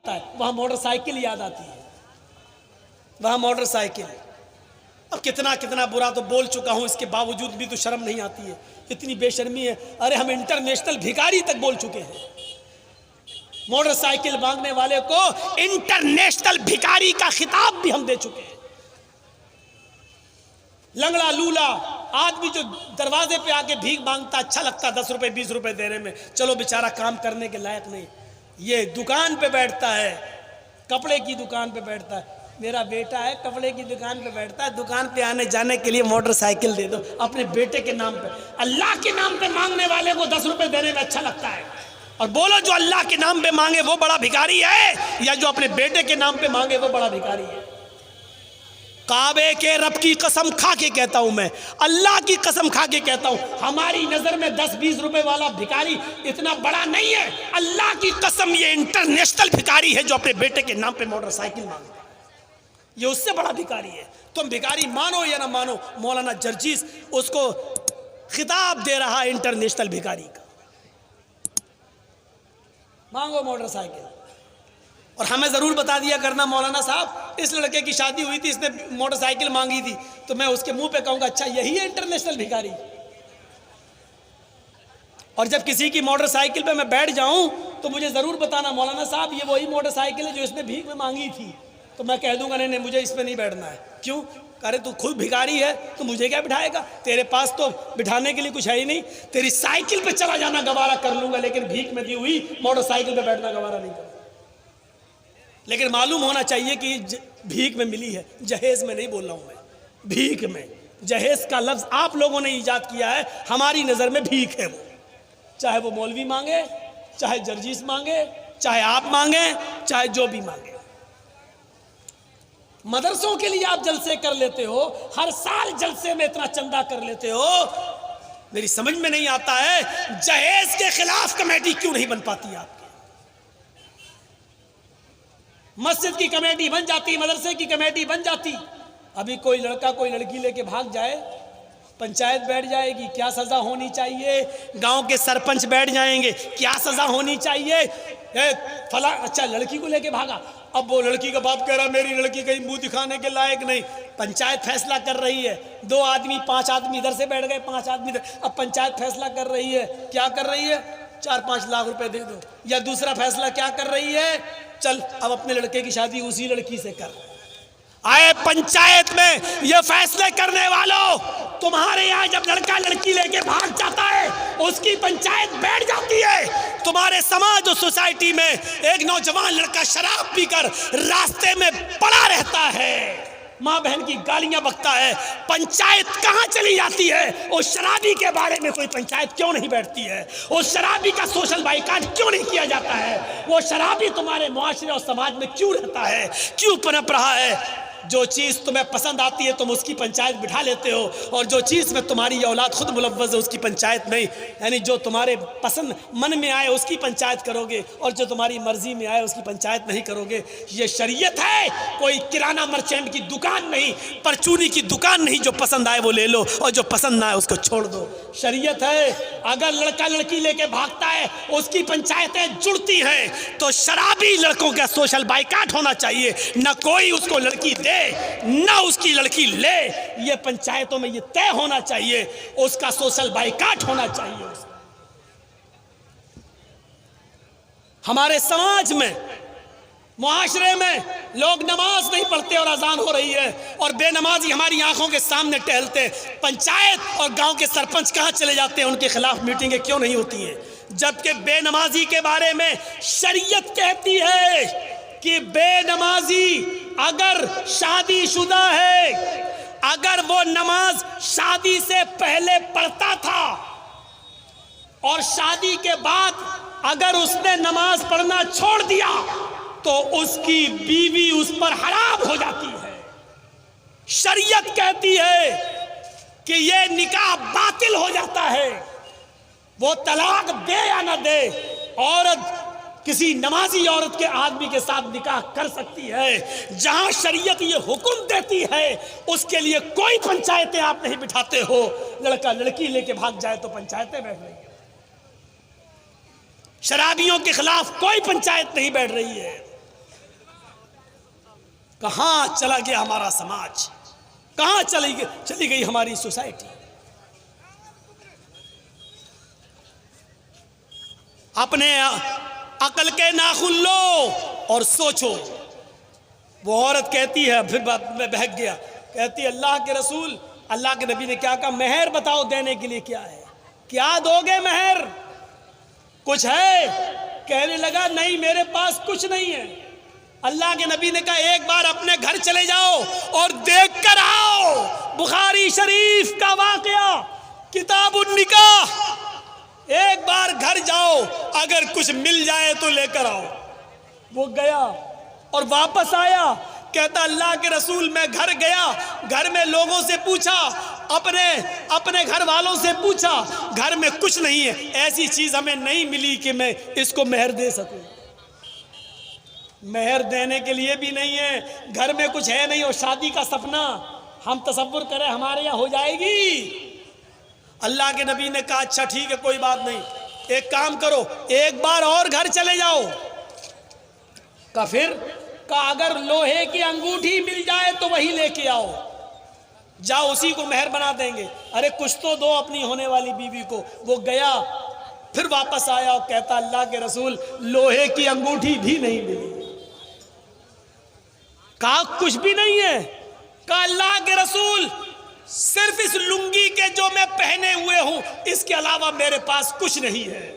लगता है, वहाँ मोटरसाइकिल याद आती है, वहाँ मोटरसाइकिल। अब कितना कितना बुरा तो बोल चुका हूँ, इसके बावजूद भी तो शर्म नहीं आती है, इतनी बेशर्मी है। अरे हम इंटरनेशनल भिखारी तक बोल चुके हैं, मोटरसाइकिल मांगने वाले को इंटरनेशनल भिखारी का खिताब भी हम दे चुके हैं। लंगड़ा लूला आदमी जो दरवाजे पे आके भीख मांगता, अच्छा लगता 10 रुपए 20 रुपए देने में, चलो बेचारा काम करने के लायक नहीं। ये दुकान पे बैठता है, कपड़े की दुकान पे बैठता है, मेरा बेटा है कपड़े की दुकान पे बैठता है, दुकान पे आने जाने के लिए मोटरसाइकिल दे दो अपने बेटे के नाम पे। अल्लाह के नाम पे मांगने वाले को 10 रुपए देने में अच्छा लगता है। और बोलो जो अल्लाह के नाम पे मांगे वो बड़ा भिखारी है, या जो अपने बेटे के नाम पे मांगे वो बड़ा भिखारी है? काबे के रब की कसम खा के कहता हूं, मैं अल्लाह की कसम खा के कहता हूं, हमारी नजर में 10-20 रुपए वाला भिखारी इतना बड़ा नहीं है। अल्लाह की कसम ये इंटरनेशनल भिखारी है जो अपने बेटे के नाम पे मोटरसाइकिल मांगता है, ये उससे बड़ा भिखारी है। तुम भिखारी मानो या ना मानो, मौलाना जर्जीस उसको खिताब दे रहा है इंटरनेशनल भिखारी का। मांगो मोटरसाइकिल। और हमें ज़रूर बता दिया करना मौलाना साहब, इस लड़के की शादी हुई थी, इसने मोटरसाइकिल मांगी थी, तो मैं उसके मुंह पे कहूँगा अच्छा यही है इंटरनेशनल भिखारी। और जब किसी की मोटरसाइकिल पे मैं बैठ जाऊं तो मुझे ज़रूर बताना मौलाना साहब ये वही मोटरसाइकिल है जो इसने भीख में मांगी थी, तो मैं कह दूंगा नहीं नहीं मुझे इस पर नहीं बैठना है। क्यों? अरे तू खुद भिखारी है तो मुझे क्या बिठाएगा, तेरे पास तो बिठाने के लिए कुछ है ही नहीं। तेरी साइकिल पे चला जाना गवारा कर लूंगा, लेकिन भीख में दी हुई मोटरसाइकिल पे बैठना गवारा नहीं करूंगा। लेकिन मालूम होना चाहिए कि भीख में मिली है, जहेज में नहीं बोल रहा हूं मैं, भीख में। जहेज का लफ्ज आप लोगों ने ईजाद किया है, हमारी नजर में भीख है वो। चाहे वो मौलवी मांगे, चाहे जर्जीस मांगे, चाहे आप मांगे, चाहे जो भी मांगे। मदरसों के लिए आप जलसे कर लेते हो, हर साल जलसे में इतना चंदा कर लेते हो, मेरी समझ में नहीं आता है जहेज के खिलाफ कमेटी क्यों नहीं बन पाती आपकी। मस्जिद की कमेटी बन जाती, मदरसे की कमेटी बन जाती। अभी कोई लड़का कोई लड़की लेके भाग जाए, पंचायत बैठ जाएगी, क्या सजा होनी चाहिए। गांव के सरपंच बैठ जाएंगे, क्या सजा होनी चाहिए। फला अच्छा लड़की को लेके भागा, अब वो लड़की का बाप कह रहा मेरी लड़की कहीं मुंह दिखाने के लायक नहीं। पंचायत फैसला कर रही है, 2 आदमी 5 आदमी इधर से बैठ गए, 5 आदमी इधर। अब पंचायत फैसला कर रही है, क्या कर रही है, 4-5 लाख रुपए दे दो। या दूसरा फैसला क्या कर रही है, चल अब अपने लड़के की शादी उसी लड़की से कर। आए पंचायत में ये फैसले करने वालों, तुम्हारे यहाँ जब लड़का लड़की लेके भाग जाता है उसकी पंचायत बैठ जाती है। तुम्हारे समाज और सोसाइटी में एक नौजवान लड़का शराब पीकर रास्ते में पड़ा रहता है, माँ बहन की गालियां बकता है, पंचायत कहाँ चली जाती है। उस शराबी के बारे में कोई पंचायत क्यों नहीं बैठती है, उस शराबी का सोशल बाइकाट क्यों नहीं किया जाता है, वो शराबी तुम्हारे मुआशरे और समाज में क्यों रहता है, क्यों पनप रहा है। जो चीज़ तुम्हें पसंद आती है तुम उसकी पंचायत बिठा लेते हो, और जो चीज़ में तुम्हारी औलाद खुद मुलव्वज़ है उसकी पंचायत नहीं। यानी जो तुम्हारे पसंद मन में आए उसकी पंचायत करोगे, और जो तुम्हारी मर्जी में आए उसकी पंचायत नहीं करोगे। ये शरीयत है, कोई किराना मर्चेंट की दुकान नहीं, परचूनी की दुकान नहीं। जो पसंद आए वो ले लो, और जो पसंद ना आए उसको छोड़ दो। शरीयत है, अगर लड़का लड़की लेके भागता है उसकी पंचायतें जुड़ती हैं, तो शराबी लड़कों का सोशल बाइकाट होना चाहिए। न कोई उसको लड़की दे ना उसकी लड़की ले, ये पंचायतों में ये तय होना चाहिए, उसका सोशल बाइकाट होना चाहिए। हमारे समाज में मुआशरे में लोग नमाज नहीं पढ़ते और अजान हो रही है, और बेनमाजी हमारी आंखों के सामने टहलते। पंचायत और गांव के सरपंच कहाँ चले जाते हैं, उनके खिलाफ मीटिंगें क्यों नहीं होती हैं। जबकि बेनमाजी के बारे में शरीयत कहती है कि बेनमाजी अगर शादीशुदा है, अगर वो नमाज शादी से पहले पढ़ता था और शादी के बाद अगर उसने नमाज पढ़ना छोड़ दिया तो उसकी बीवी उस पर हराम हो जाती है। शरीयत कहती है कि ये निकाह बातिल हो जाता है। वो तलाक दे या ना दे, औरत किसी नमाजी औरत के आदमी के साथ निकाह कर सकती है। जहां शरीयत ये हुक्म देती है उसके लिए कोई पंचायतें आप नहीं बिठाते हो। लड़का लड़की लेके भाग जाए तो पंचायतें बैठ रही है, शराबियों के खिलाफ कोई पंचायत नहीं बैठ रही है। कहाँ चला गया हमारा समाज, कहाँ चली गई हमारी सोसाइटी। अपने अकल के नाखून लो और सोचो। वो औरत कहती है, फिर बात में बहक गया, कहती है अल्लाह के रसूल, अल्लाह के नबी ने क्या कहा, महर बताओ देने के लिए क्या है, क्या दोगे महर, कुछ है? कहने लगा नहीं मेरे पास कुछ नहीं है। अल्लाह के नबी ने कहा एक बार अपने घर चले जाओ और देख कर आओ। बुखारी शरीफ का वाकया, किताबुन निकाह, एक बार घर जाओ, अगर कुछ मिल जाए तो लेकर आओ। वो गया और वापस आया, कहता अल्लाह के रसूल मैं घर गया, घर में लोगों से पूछा, अपने घर वालों से पूछा, घर में कुछ नहीं है, ऐसी चीज हमें नहीं मिली कि मैं इसको मेहर दे सकूं। मेहर देने के लिए भी नहीं है, घर में कुछ है नहीं, और शादी का सपना हम तसव्वुर करें हमारे यहाँ हो जाएगी। अल्लाह के नबी ने कहा अच्छा ठीक है कोई बात नहीं, एक काम करो एक बार और घर चले जाओ। का फिर का अगर लोहे की अंगूठी मिल जाए तो वही लेके आओ, जाओ उसी को मेहर बना देंगे। अरे कुछ तो दो अपनी होने वाली बीवी को। वो गया, फिर वापस आया और कहता अल्लाह के रसूल लोहे की अंगूठी भी नहीं मिली। कहा कुछ भी नहीं है? कहा अल्लाह के रसूल सिर्फ इस लुंगी के जो मैं पहने हुए हूं, इसके अलावा मेरे पास कुछ नहीं है।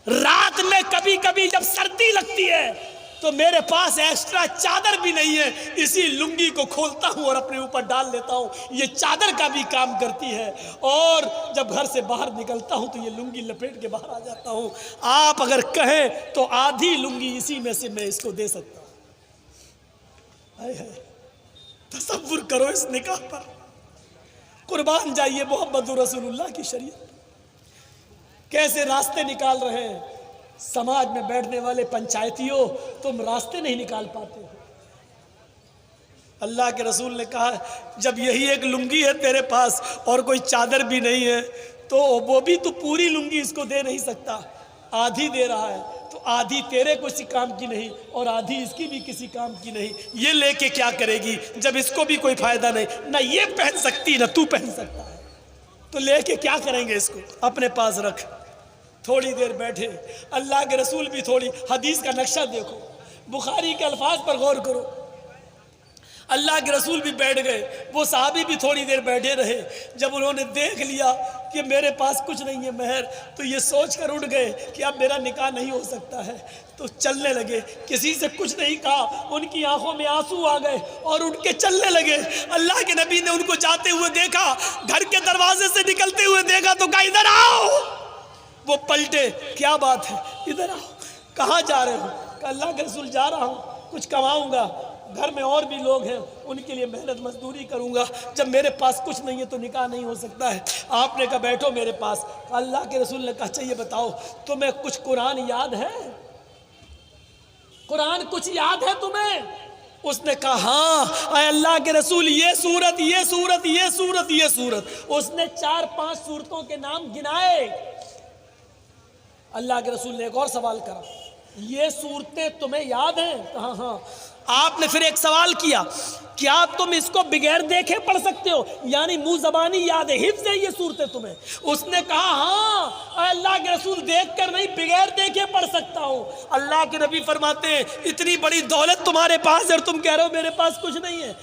रात में कभी कभी जब सर्दी लगती है तो मेरे पास एक्स्ट्रा चादर भी नहीं है, इसी लुंगी को खोलता हूं और अपने ऊपर डाल लेता हूं, ये चादर का भी काम करती है। और जब घर से बाहर निकलता हूं तो ये लुंगी लपेट के बाहर आ जाता हूं। आप अगर कहें तो आधी लुंगी इसी में से मैं इसको दे सकता हूं। तसव्वुर करो इस निकाह पर, कुर्बान जाइए मोहम्मद रसूलुल्लाह की शरीयत। कैसे रास्ते निकाल रहे हैं समाज में बैठने वाले पंचायतियों, तुम रास्ते नहीं निकाल पाते हो। अल्लाह के रसूल ने कहा जब यही एक लुंगी है तेरे पास और कोई चादर भी नहीं है तो वो भी तू पूरी लुंगी इसको दे नहीं सकता, आधी दे रहा है, तो आधी तेरे किसी काम की नहीं और आधी इसकी भी किसी काम की नहीं। ये लेके क्या करेगी जब इसको भी कोई फायदा नहीं, ना ये पहन सकती ना तू पहन सकता है, तो लेके क्या करेंगे इसको, अपने पास रख। थोड़ी देर बैठे, अल्लाह के रसूल भी थोड़ी हदीस का नक्शा देखो, बुखारी के अल्फाज पर गौर करो। अल्लाह के रसूल भी बैठ गए, वो सहाबी भी थोड़ी देर बैठे रहे। जब उन्होंने देख लिया कि मेरे पास कुछ नहीं है मेहर, तो ये सोच कर उठ गए कि अब मेरा निकाह नहीं हो सकता है, तो चलने लगे। किसी से कुछ नहीं कहा, उनकी आंखों में आंसू आ गए और उठ के चलने लगे। अल्लाह के नबी ने उनको जाते हुए देखा, घर के दरवाजे से निकलते हुए देखा तो कहा इधर आओ। वो पलटे, क्या बात है, इधर आओ। कहाँ जा रहे हो? कहा अल्लाह के रसूल जा रहा हूँ, कुछ कमाऊंगा, घर में और भी लोग हैं उनके लिए मेहनत मजदूरी करूंगा, जब मेरे पास कुछ नहीं है तो निकाह नहीं हो सकता है। आपने कहा बैठो मेरे पास। अल्लाह के रसूल ने कहा चाहिए बताओ तुम्हें कुछ कुरान याद है, कुरान कुछ याद है तुम्हें? उसने कहा हाँ अल्लाह के रसूल ये सूरत ये सूरत ये सूरत ये सूरत। उसने 4-5 सूरतों के नाम गिनाए। अल्लाह के रसूल ने एक और सवाल करा, ये सूरतें तुम्हें याद हैं? कहा हाँ। आपने फिर एक सवाल किया, क्या तुम इसको बिगैर देखे पढ़ सकते हो, यानी मुंह जबानी याद है, हिफ्ज़ है ये सूरतें तुम्हें? उसने कहा हाँ अल्लाह के रसूल देख कर नहीं बिगैर देखे पढ़ सकता हूँ। अल्लाह के नबी फरमाते हैं इतनी बड़ी दौलत तुम्हारे पास है और तुम कह रहे हो मेरे पास कुछ नहीं है,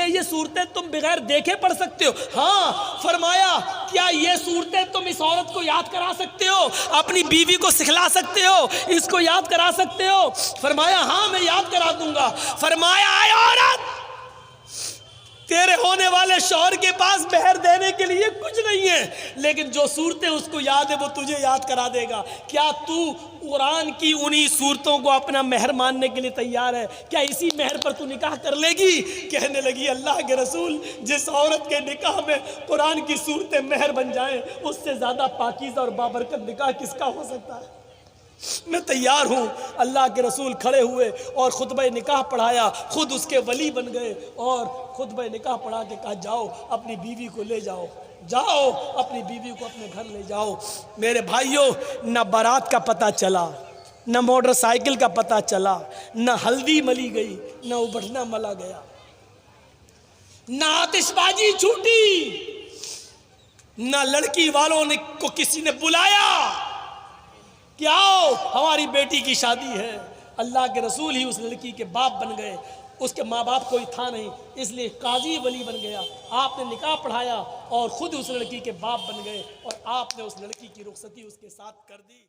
ये सूरतें तुम बिगैर देखे पढ़ सकते हो? हाँ। फरमाया क्या ये सूरतें तुम इस औरत को याद करा सकते हो, अपनी बीवी को सिखला सकते हो, इसको याद करा सकते हो? फरमाया हाँ मैं याद करा दूंगा। फरमाया आए औरत, तेरे होने वाले शौहर के पास मेहर देने के लिए कुछ नहीं है, लेकिन जो सूरतें उसको याद है वो तुझे याद करा देगा। क्या तू कुरान की उन्हीं सूरतों को अपना मेहर मानने के लिए तैयार है? क्या इसी मेहर पर तू निकाह कर लेगी? कहने लगी अल्लाह के रसूल जिस औरत के निकाह में कुरान की सूरतें मेहर बन जाएं, उससे ज़्यादा पाकीज़ा और बाबरकत निकाह किसका हो सकता है? मैं तैयार हूँ। अल्लाह के रसूल खड़े हुए और खुतबा निकाह पढ़ाया, खुद उसके वली बन गए और खुतबा निकाह पढ़ा के कहा जाओ अपनी बीवी को ले जाओ, जाओ अपनी बीवी को अपने घर ले जाओ। मेरे भाइयों, न बारात का पता चला न मोटरसाइकिल का पता चला, न हल्दी मली गई, न उबटना मला गया, न आतिशबाजी छूटी, न लड़की वालों ने को किसी ने बुलाया कि आओ हमारी बेटी की शादी है। अल्लाह के रसूल ही उस लड़की के बाप बन गए, उसके माँ बाप कोई था नहीं, इसलिए काजी वली बन गया। आपने निकाह पढ़ाया और खुद उस लड़की के बाप बन गए और आपने उस लड़की की रुखसती उसके साथ कर दी।